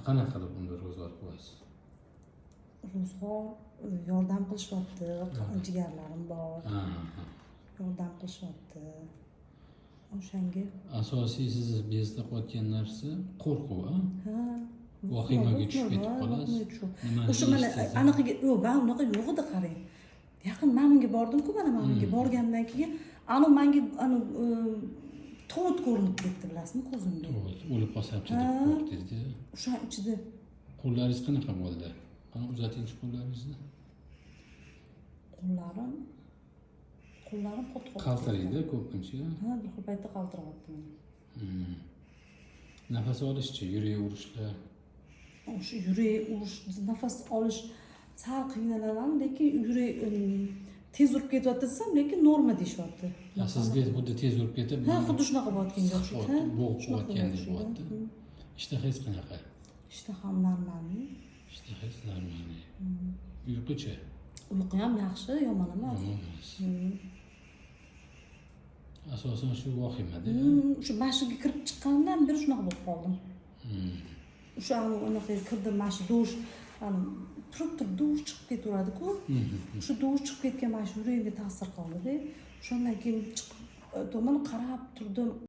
Qanaqa qilib unda ro'zg'or qilyapsiz? Ro'zg'or yordam qilishyapti, jigarlarim bor. Yordam qilishyapti. O'shanga Asosiy sizni bezda qilayotgan narsa qo'rquv, a? ha, Vahimaga tushib ketib qolasiz. o'sha mana anaqaga yo'q, men unaqa yo'q edi qarang. Yaqin men bunga bordim-ku, mana men bunga borgandan keyin menga to't ko'rinib ketdi, bilasizmi, ko'zimga. O'lib qolsam-chi deb qo'rqdingiz-da. O'sha ichida Qo'llaringiz qanaqa bo'ldi? Qani uzatingchi qo'llaringizni. qo'llarim qotib Qaltiraydi ko'pincha. Ha, bir xil paytda qaltiryapti. Nafas olishchi, yurak urishlar. O'sha yurak urish, nafas olish sal qiynalaman, lekin yurak tez urib ketyapti desam, lekin norma deyishyapti. Sizga xuddi tez urib ketib, ha, xuddi shunaqa bo'layotganga o'xshaydi. bo'g'ib qo'yotgandek bo'lyapti. Ishtahangiz qanaqa? Ishtaham normalniy. Ishtahangiz normalniy. Uyquchi? Uyqu ham yaxshi, yomon emas. Asosan shu vahimada. Shu mashinaga kirib chiqqandan beri shunaqa bo'lib qoldim. O'sha anaqa kirdim, mana shu dush, turib dush chiqib ketaveradi-ku. Shu dush chiqib ketgan mana shu yuragimga ta'sir qildi-da. O'shandan keyin chiqib, tomon qarab turdim.